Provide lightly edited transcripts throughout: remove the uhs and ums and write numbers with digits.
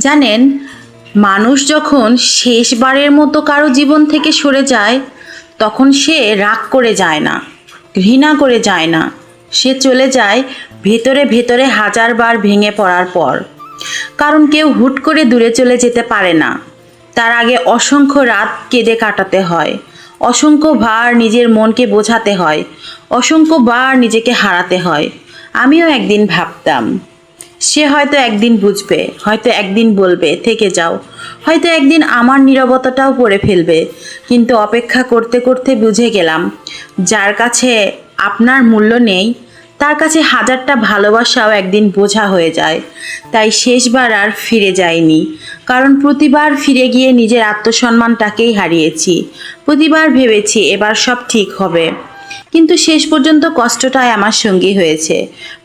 জানেন, মানুষ যখন শেষবারের মতো কারো জীবন থেকে সরে যায়, তখন সে রাগ করে যায় না, ঘৃণা করে যায় না। সে চলে যায় ভেতরে ভেতরে হাজারবার ভেঙে পড়ার পর। কারণ কেউ হুট করে দূরে চলে যেতে পারে না। তার আগে অসংখ্য রাত কেঁদে কাটাতে হয়, অসংখ্যবার নিজের মনকে বোঝাতে হয়, অসংখ্যবার নিজেকে হারাতে হয়। আমিও একদিন ভাবতাম সে হয়তো একদিন বুঝবে, হয়তো একদিন বলবে থেকে যাও, হয়তো একদিন আমার নীরবতাটাও পড়ে ফেলবে। কিন্তু অপেক্ষা করতে করতে বুঝে গেলাম, যার কাছে আপনার মূল্য নেই তার কাছে হাজারটা ভালোবাসাও একদিন বোঝা হয়ে যায়। তাই শেষবার আর ফিরে যাইনি, কারণ প্রতিবার ফিরে গিয়ে নিজের আত্মসম্মানটাকেই হারিয়েছি। প্রতিবার ভেবেছি এবার সব ঠিক হবে, কিন্তু শেষ পর্যন্ত কষ্টটাই আমার সঙ্গী হয়েছে।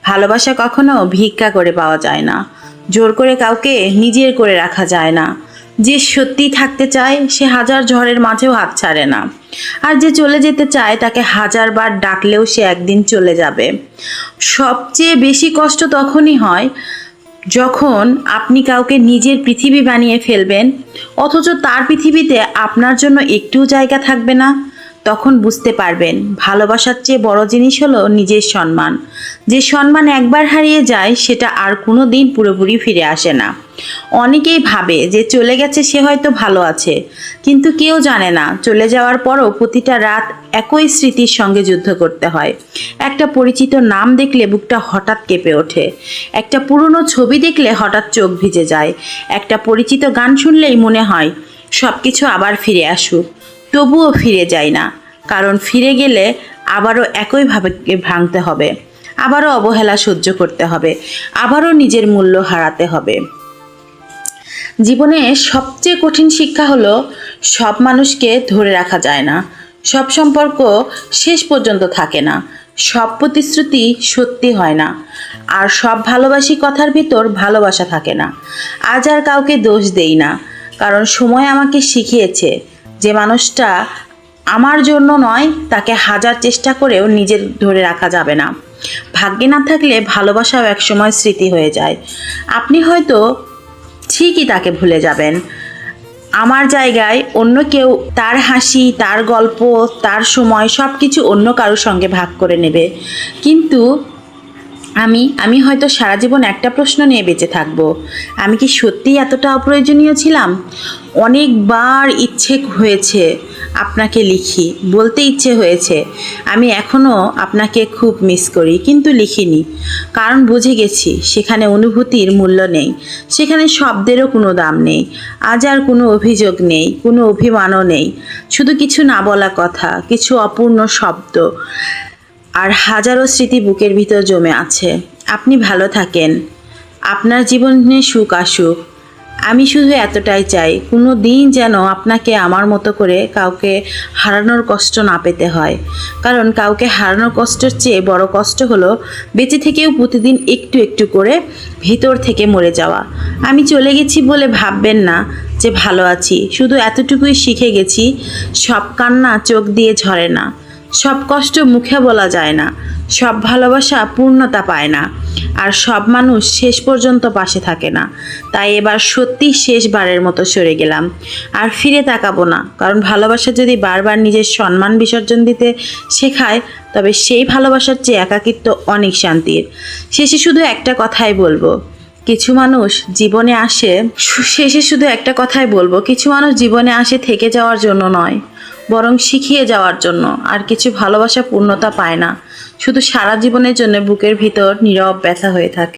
ভালোবাসা কখনো ভিক্ষা করে পাওয়া যায় না, জোর করে কাউকে নিজের করে রাখা যায় না। যে সত্যি থাকতে চায় সে হাজার ঝড়ের মাঝেও হাত ছাড়ে না, আর যে চলে যেতে চায় তাকে হাজারবার ডাকলেও সে একদিন চলে যাবে। সবচেয়ে বেশি কষ্ট তখনই হয় যখন আপনি কাউকে নিজের পৃথিবী বানিয়ে ফেলবেন, অথচ তার পৃথিবীতে আপনার জন্য একটুও জায়গা থাকবে না। তখন বুঝতে পারবেন ভালোবাসার চেয়ে বড় জিনিস হলো নিজের সম্মান। যে সম্মান একবার হারিয়ে যায় সেটা আর কোনো দিন পুরোপুরি ফিরে আসে না। অনেকেই ভাবে যে চলে গেছে সে হয়তো ভালো আছে, কিন্তু কেউ জানে না চলে যাওয়ার পরও প্রতিটা রাত একই স্মৃতির সঙ্গে যুদ্ধ করতে হয়। একটা পরিচিত নাম দেখলে বুকটা হঠাৎ কেঁপে ওঠে, একটা পুরনো ছবি দেখলে হঠাৎ চোখ ভিজে যায়, একটা পরিচিত গান শুনলেই মনে হয় সব কিছু আবার ফিরে আসুক। তবুও ফিরে যায় না, কারণ ফিরে গেলে আবারও একইভাবে ভাঙতে হবে, আবারও অবহেলা সহ্য করতে হবে, আবারও নিজের মূল্য হারাতে হবে। জীবনে সবচেয়ে কঠিন শিক্ষা হলো সব মানুষকে ধরে রাখা যায় না, সব সম্পর্ক শেষ পর্যন্ত থাকে না, সব প্রতিশ্রুতি সত্যি হয় না, আর সব ভালোবাসি কথার ভিতর ভালোবাসা থাকে না। আজ আর কাউকে দোষ দেই না, কারণ সময় আমাকে শিখিয়েছে যে মানুষটা আমার জন্য নয় তাকে হাজার চেষ্টা করেও নিজের ধরে রাখা যাবে না। ভাগ্যে না থাকলে ভালোবাসাও একসময় স্মৃতি হয়ে যায়। আপনি হয়তো ঠিকই তাকে ভুলে যাবেন, আমার জায়গায় অন্য কেউ তার হাসি, তার গল্প, তার সময় সব কিছু অন্য কারোর সঙ্গে ভাগ করে নেবে। কিন্তু আমি হয়তো সারা জীবন একটা প্রশ্ন নিয়ে বেঁচে থাকব, আমি কি সত্যিই এতটা অপ্রয়োজনীয় ছিলাম? অনেকবার ইচ্ছে হয়েছে আপনাকে লিখি, বলতে ইচ্ছে হয়েছে আমি এখনও আপনাকে খুব মিস করি, কিন্তু লিখিনি। কারণ বুঝে গেছি সেখানে অনুভূতির মূল্য নেই, সেখানে শব্দেরও কোনো দাম নেই। আজ আর কোনো অভিযোগ নেই, কোনো অভিমানও নেই, শুধু কিছু না বলা কথা, কিছু অপূর্ণ শব্দ, আর হাজারো স্মৃতি বুকের ভিতর জমে আছে। আপনি ভালো থাকেন, আপনার জীবনে সুখ আসুক। আমি শুধু এতটাই চাই কোনো দিন যেন আপনাকে আমার মতো করে কাউকে হারানোর কষ্ট না পেতে হয়। কারণ কাউকে হারানোর কষ্টের চেয়ে বড় কষ্ট হলো বেঁচে থেকেও প্রতিদিন একটু একটু করে ভিতর থেকে মরে যাওয়া। আমি চলে গেছি বলে ভাববেন না যে ভালো আছি, শুধু এতটুকুই শিখে গেছি সব কান্না চোখ দিয়ে ঝরে না, সব কষ্ট মুখে বলা যায় না, সব ভালোবাসা পূর্ণতা পায় না, আর সব মানুষ শেষ পর্যন্ত পাশে থাকে না। তাই এবার সত্যি শেষবারের মতো সরে গেলাম, আর ফিরে তাকাবো না। কারণ ভালোবাসা যদি বারবার নিজের সম্মান বিসর্জন দিতে শেখায়, তবে সেই ভালোবাসার চেয়ে একাকিত্ব অনেক শান্তির। শেষে শুধু একটা কথাই বলবো, কিছু মানুষ জীবনে আসে শেষে শুধু একটা কথাই বলবো, কিছু মানুষ জীবনে আসে থেকে যাওয়ার জন্য নয়, বরং শিখিয়ে যাওয়ার জন্য। আর কিছু ভালোবাসা পূর্ণতা পায় না, শুধু সারা জীবনের জন্য বুকের ভিতর নীরব ব্যথা হয়ে থাকে।